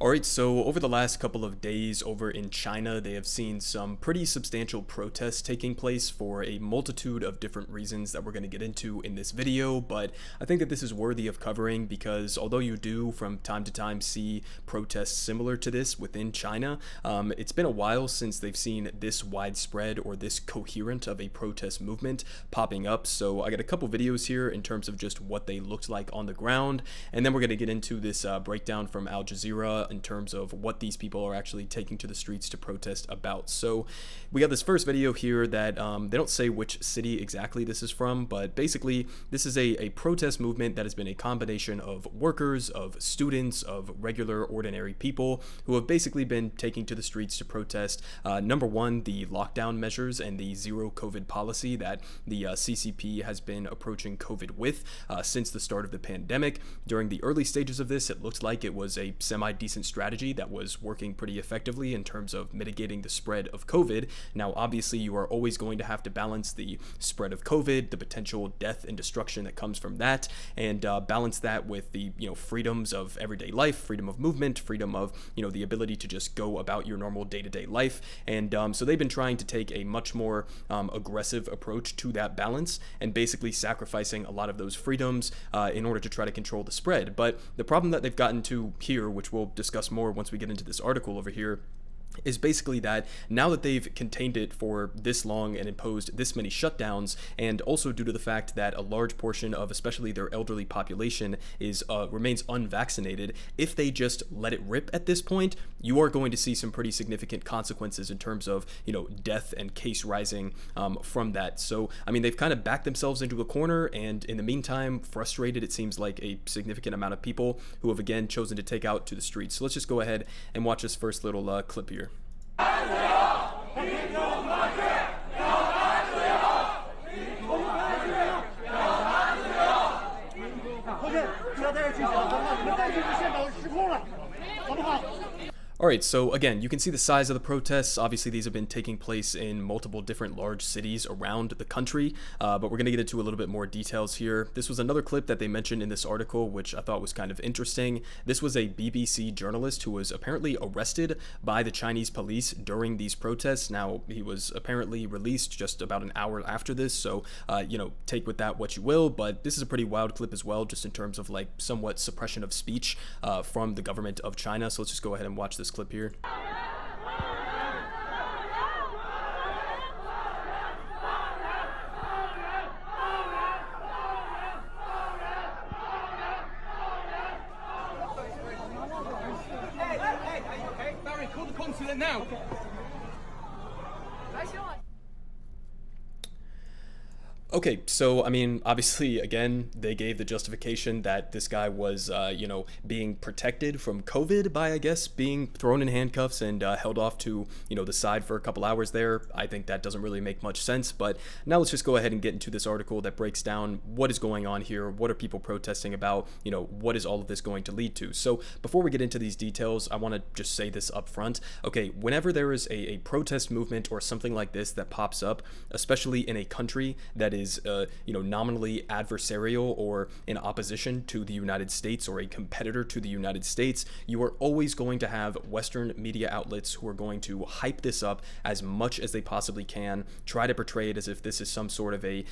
All right, so over the last couple of days over in China, they have seen some pretty substantial protests taking place for a multitude of different reasons that we're going to get into in this video, but I think that this is worthy of covering because although you do from time to time see protests similar to this within China, it's been a while since they've seen this widespread or this coherent of a protest movement popping up. So I got a couple videos here in terms of just what they looked like on the ground, and then we're going to get into this breakdown from Al Jazeera in terms of what these people are actually taking to the streets to protest about. So we got this first video here that they don't say which city exactly this is from, but basically this is a protest movement that has been a combination of workers, of students, of regular ordinary people who have basically been taking to the streets to protest number one, the lockdown measures and the zero COVID policy that the CCP has been approaching COVID with since the start of the pandemic. During the early stages of this, it looked like it was a semi-decent strategy that was working pretty effectively in terms of mitigating the spread of COVID. Now, obviously, you are always going to have to balance the spread of COVID, the potential death and destruction that comes from that, and balance that with the freedoms of everyday life, freedom of movement, freedom of the ability to just go about your normal day-to-day life. And so they've been trying to take a much more aggressive approach to that balance and basically sacrificing a lot of those freedoms in order to try to control the spread. But the problem that they've gotten to here, which we'll discuss more once we get into this article over here, is basically that now that they've contained it for this long and imposed this many shutdowns, and also due to the fact that a large portion of especially their elderly population remains unvaccinated, if they just let it rip at this point, you are going to see some pretty significant consequences in terms of death and case rising from that. So I mean, they've kind of backed themselves into a corner, and in the meantime, frustrated, it seems like a significant amount of people who have again chosen to take out to the streets. So let's just go ahead and watch this first little clip here. All right, so again, you can see the size of the protests. Obviously, these have been taking place in multiple different large cities around the country, but we're going to get into a little bit more details here. This was another clip that they mentioned in this article, which I thought was kind of interesting. This was a BBC journalist who was apparently arrested by the Chinese police during these protests. Now, he was apparently released just about an hour after this, so, take with that what you will, but this is a pretty wild clip as well, just in terms of like somewhat suppression of speech from the government of China. So let's just go ahead and watch this clip here. Hey, Barry, call the consulate now. Okay, so I mean, obviously, again, they gave the justification that this guy was, being protected from COVID by, I guess, being thrown in handcuffs and held off to, the side for a couple hours there. I think that doesn't really make much sense, but now let's just go ahead and get into this article that breaks down what is going on here, what are people protesting about, what is all of this going to lead to. So before we get into these details, I want to just say this up front. Okay, whenever there is a protest movement or something like this that pops up, especially in a country that is nominally adversarial or in opposition to the United States or a competitor to the United States, you are always going to have Western media outlets who are going to hype this up as much as they possibly can, try to portray it as if this is some sort of a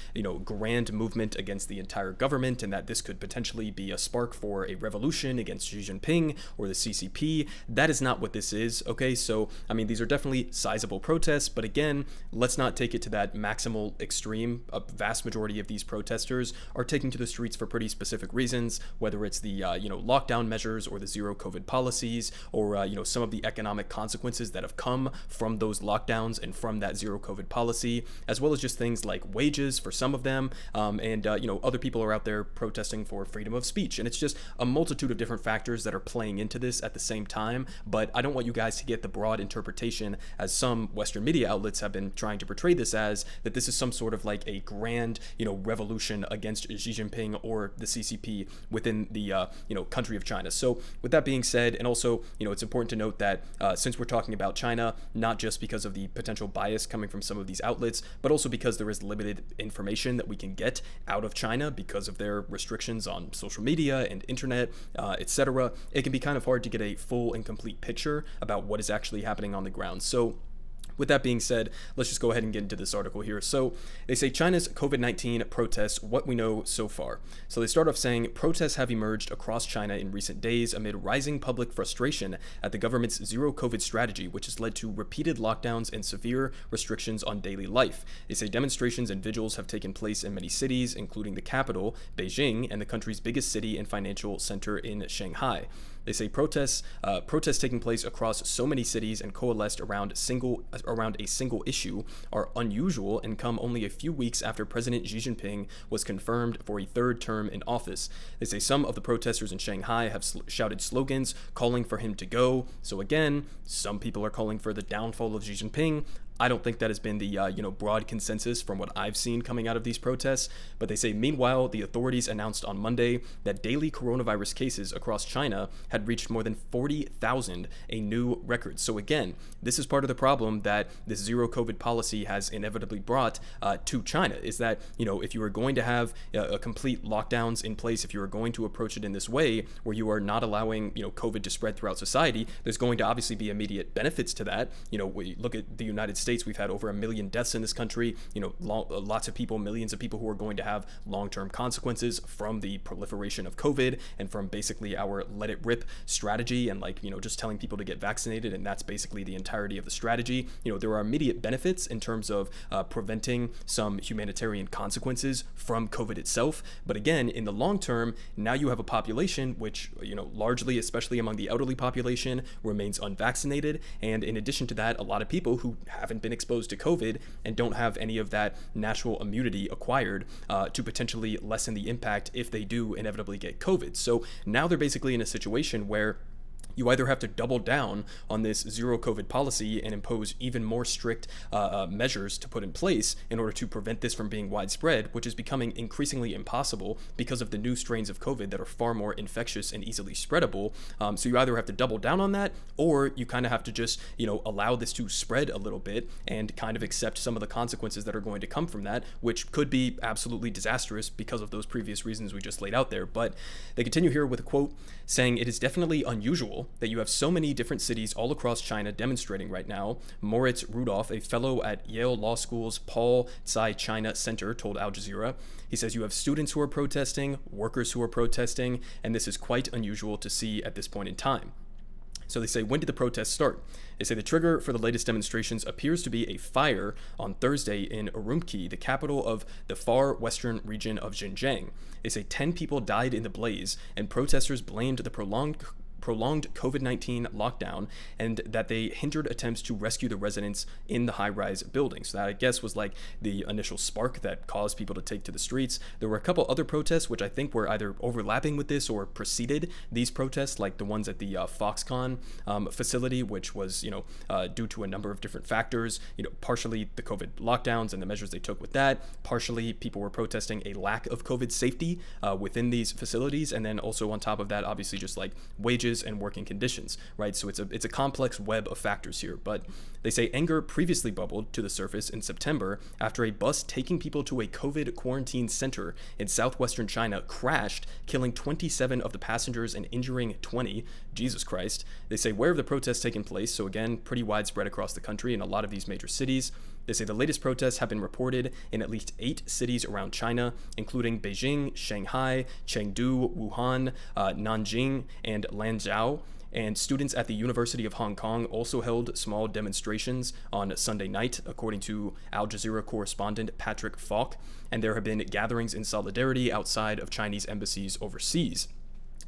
grand movement against the entire government and that this could potentially be a spark for a revolution against Xi Jinping or the CCP. That is not what this is, okay? So, I mean, these are definitely sizable protests, but again, let's not take it to that maximal extreme. Vast majority of these protesters are taking to the streets for pretty specific reasons, whether it's the lockdown measures or the zero COVID policies or some of the economic consequences that have come from those lockdowns and from that zero COVID policy, as well as just things like wages for some of them, and other people are out there protesting for freedom of speech, and it's just a multitude of different factors that are playing into this at the same time. But I don't want you guys to get the broad interpretation, as some Western media outlets have been trying to portray this as, that this is some sort of like a grand grand, revolution against Xi Jinping or the CCP within the, country of China. So with that being said, and also, it's important to note that since we're talking about China, not just because of the potential bias coming from some of these outlets, but also because there is limited information that we can get out of China because of their restrictions on social media and internet, etc., it can be kind of hard to get a full and complete picture about what is actually happening on the ground. So with that being said, let's just go ahead and get into this article here. So they say China's COVID-19 protests, what we know so far. So they start off saying protests have emerged across China in recent days amid rising public frustration at the government's zero COVID strategy, which has led to repeated lockdowns and severe restrictions on daily life. They say demonstrations and vigils have taken place in many cities, including the capital, Beijing, and the country's biggest city and financial center in Shanghai. They say protests taking place across so many cities and coalesced around a single issue are unusual and come only a few weeks after President Xi Jinping was confirmed for a third term in office. They say some of the protesters in Shanghai have shouted slogans calling for him to go. So again, some people are calling for the downfall of Xi Jinping. I don't think that has been the broad consensus from what I've seen coming out of these protests, but they say meanwhile, the authorities announced on Monday that daily coronavirus cases across China had reached more than 40,000, a new record. So again, this is part of the problem that this zero COVID policy has inevitably brought to China, is that, if you are going to have a complete lockdowns in place, if you are going to approach it in this way, where you are not allowing, COVID to spread throughout society, there's going to obviously be immediate benefits to that. We look at the United States, we've had over 1 million deaths in this country, lots of people, millions of people who are going to have long-term consequences from the proliferation of COVID and from basically our let it rip strategy and just telling people to get vaccinated, and that's basically the entirety of the strategy. There are immediate benefits in terms of preventing some humanitarian consequences from COVID itself, but again, in the long term, now you have a population which, largely, especially among the elderly population, remains unvaccinated, and in addition to that, a lot of people who haven't been exposed to COVID and don't have any of that natural immunity acquired to potentially lessen the impact if they do inevitably get COVID. So now they're basically in a situation where you either have to double down on this zero COVID policy and impose even more strict measures to put in place in order to prevent this from being widespread, which is becoming increasingly impossible because of the new strains of COVID that are far more infectious and easily spreadable. So you either have to double down on that, or you kind of have to just, allow this to spread a little bit and kind of accept some of the consequences that are going to come from that, which could be absolutely disastrous because of those previous reasons we just laid out there. But they continue here with a quote saying, "It is definitely unusual that you have so many different cities all across China demonstrating right now." Moritz Rudolph, a fellow at Yale Law School's Paul Tsai China Center, told Al Jazeera. He says you have students who are protesting, workers who are protesting, and this is quite unusual to see at this point in time. So they say, when did the protests start? They say the trigger for the latest demonstrations appears to be a fire on Thursday in ERUPT, the capital of the far western region of Xinjiang. They say 10 people died in the blaze, and protesters blamed the prolonged COVID-19 lockdown and that they hindered attempts to rescue the residents in the high-rise building. So that, I guess, was like the initial spark that caused people to take to the streets. There were a couple other protests which I think were either overlapping with this or preceded these protests, like the ones at the Foxconn facility, which was due to a number of different factors, partially the COVID lockdowns and the measures they took with that, partially people were protesting a lack of COVID safety within these facilities, and then also on top of that, obviously just like wages and working conditions, right? So it's a complex web of factors here, but they say anger previously bubbled to the surface in September after a bus taking people to a COVID quarantine center in southwestern China crashed, killing 27 of the passengers and injuring 20. Jesus Christ. They say where have the protests taken place? So again, pretty widespread across the country in a lot of these major cities. They say the latest protests have been reported in at least 8 cities around China, including Beijing, Shanghai, Chengdu, Wuhan, Nanjing, and Lanzhou. And students at the University of Hong Kong also held small demonstrations on Sunday night, according to Al Jazeera correspondent Patrick Falk. And there have been gatherings in solidarity outside of Chinese embassies overseas.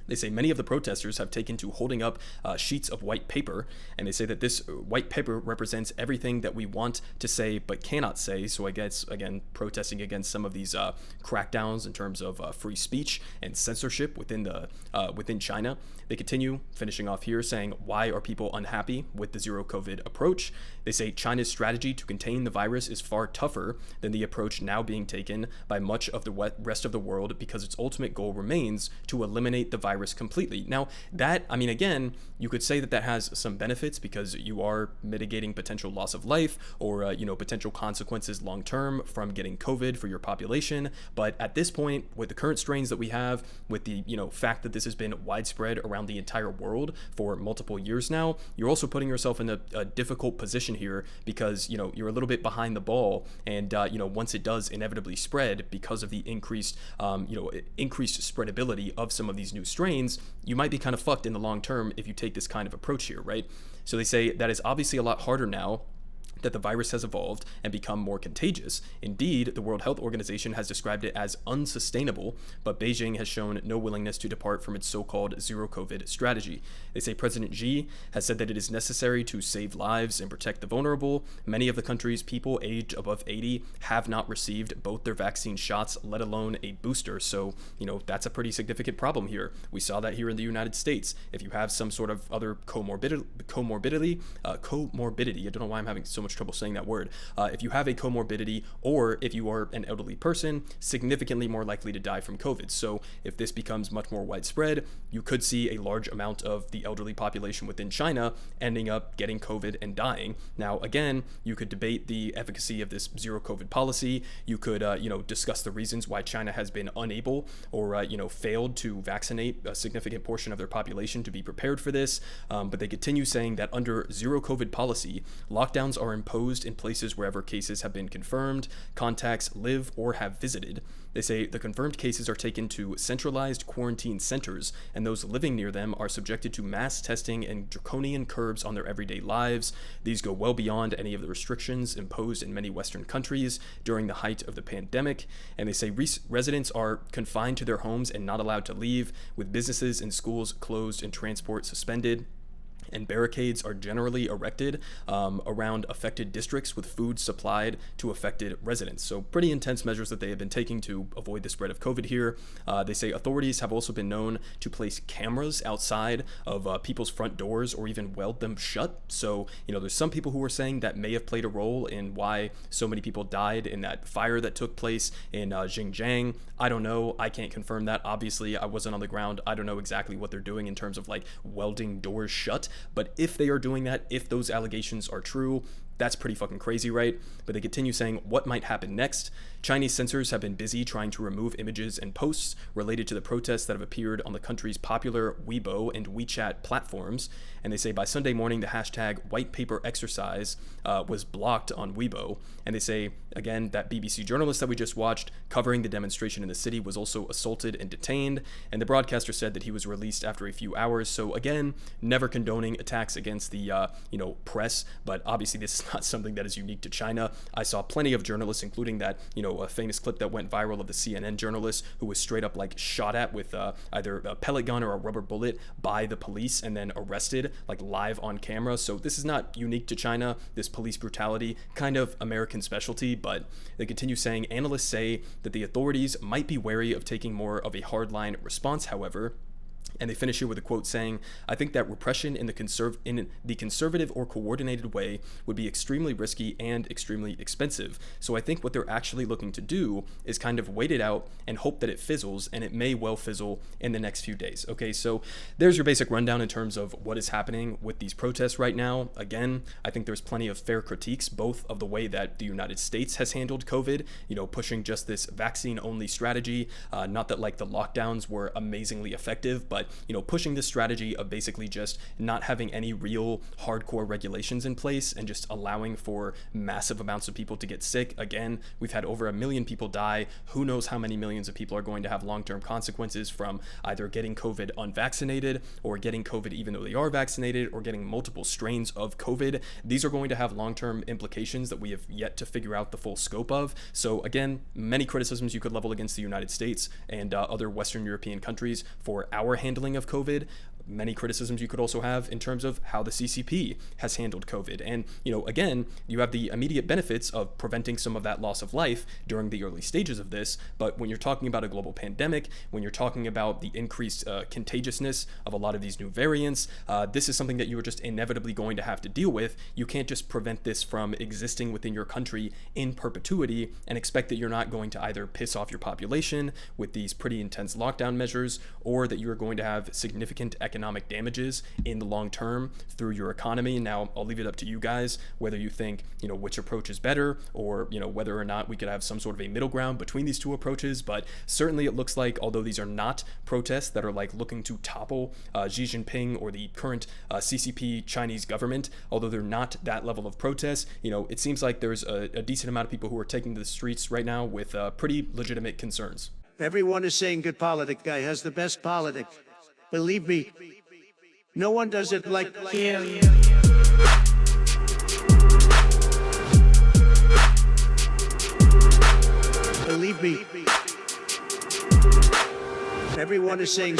They say many of the protesters have taken to holding up sheets of white paper, and they say that this white paper represents everything that we want to say but cannot say. So I guess, again, protesting against some of these crackdowns in terms of free speech and censorship within China. They continue, finishing off here, saying, why are people unhappy with the zero COVID approach? They say China's strategy to contain the virus is far tougher than the approach now being taken by much of the rest of the world because its ultimate goal remains to eliminate the virus completely. Now, that, I mean, again, you could say that that has some benefits because you are mitigating potential loss of life or, potential consequences long term from getting COVID for your population. But at this point, with the current strains that we have, with the, fact that this has been widespread around the entire world for multiple years now, you're also putting yourself in a difficult position here because, you're a little bit behind the ball. And, once it does inevitably spread because of the increased spreadability of some of these new strains, you might be kind of fucked in the long term if you take this kind of approach here, right? So they say that is obviously a lot harder now that the virus has evolved and become more contagious. Indeed, the World Health Organization has described it as unsustainable, but Beijing has shown no willingness to depart from its so-called zero COVID strategy. They say President Xi has said that it is necessary to save lives and protect the vulnerable. Many of the country's people aged above 80 have not received both their vaccine shots, let alone a booster. So, that's a pretty significant problem here. We saw that here in the United States. If you have some sort of other comorbidity, I don't know why I'm having so much trouble saying that word. If you have a comorbidity or if you are an elderly person, significantly more likely to die from COVID. So if this becomes much more widespread, you could see a large amount of the elderly population within China ending up getting COVID and dying. Now, again, you could debate the efficacy of this zero COVID policy. You could, discuss the reasons why China has been unable or, failed to vaccinate a significant portion of their population to be prepared for this. But they continue saying that under zero COVID policy, lockdowns are imposed in places wherever cases have been confirmed, contacts live or have visited. They say the confirmed cases are taken to centralized quarantine centers, and those living near them are subjected to mass testing and draconian curbs on their everyday lives. These go well beyond any of the restrictions imposed in many Western countries during the height of the pandemic. And they say residents are confined to their homes and not allowed to leave, with businesses and schools closed and transport suspended. And barricades are generally erected around affected districts with food supplied to affected residents. So pretty intense measures that they have been taking to avoid the spread of COVID here. They say authorities have also been known to place cameras outside of people's front doors or even weld them shut. So, there's some people who are saying that may have played a role in why so many people died in that fire that took place in Xinjiang. I don't know. I can't confirm that. Obviously, I wasn't on the ground. I don't know exactly what they're doing in terms of like welding doors shut. But if they are doing that, if those allegations are true, that's pretty fucking crazy, right? But they continue saying what might happen next. Chinese censors have been busy trying to remove images and posts related to the protests that have appeared on the country's popular Weibo and WeChat platforms. And they say by Sunday morning, the hashtag white paper exercise was blocked on Weibo. And they say, again, that BBC journalist that we just watched covering the demonstration in the city was also assaulted and detained. And the broadcaster said that he was released after a few hours. So again, never condoning attacks against the, press. But obviously this is not something that is unique to China. I saw plenty of journalists, including that, a famous clip that went viral of the CNN journalist who was straight up like shot at with either a pellet gun or a rubber bullet by the police and then arrested like live on camera. So this is not unique to China, this police brutality, kind of American specialty. But they continue saying analysts say that the authorities might be wary of taking more of a hardline response, however. And they finish here with a quote saying, I think that repression in the conservative or coordinated way would be extremely risky and extremely expensive. So I think what they're actually looking to do is kind of wait it out and hope that it fizzles, and it may well fizzle in the next few days. Okay, so there's your basic rundown in terms of what is happening with these protests right now. Again, I think there's plenty of fair critiques, both of the way that the United States has handled COVID, pushing just this vaccine-only strategy. Not that like the lockdowns were amazingly effective, but pushing this strategy of basically just not having any real hardcore regulations in place and just allowing for massive amounts of people to get sick. Again, we've had over 1 million people die. Who knows how many millions of people are going to have long-term consequences from either getting COVID unvaccinated or getting COVID even though they are vaccinated or getting multiple strains of COVID. These are going to have long-term implications that we have yet to figure out the full scope of. So again, many criticisms you could level against the United States and other Western European countries for our handling handling of COVID. Many criticisms you could also have in terms of how the CCP has handled COVID. And, again, you have the immediate benefits of preventing some of that loss of life during the early stages of this. But when you're talking about a global pandemic, when you're talking about the increased contagiousness of a lot of these new variants, this is something that you are just inevitably going to have to deal with. You can't just prevent this from existing within your country in perpetuity and expect that you're not going to either piss off your population with these pretty intense lockdown measures, or that you're going to have significant economic damages in the long term through your economy. Now, I'll leave it up to you guys whether you think, which approach is better, or, whether or not we could have some sort of a middle ground between these two approaches. But certainly it looks like, although these are not protests that are like looking to topple Xi Jinping or the current CCP Chinese government, although they're not that level of protest, it seems like there's a decent amount of people who are taking to the streets right now with pretty legitimate concerns. Everyone is saying good Politic guy has the best Politic. Believe me, no one does it like him. Believe me, everyone is saying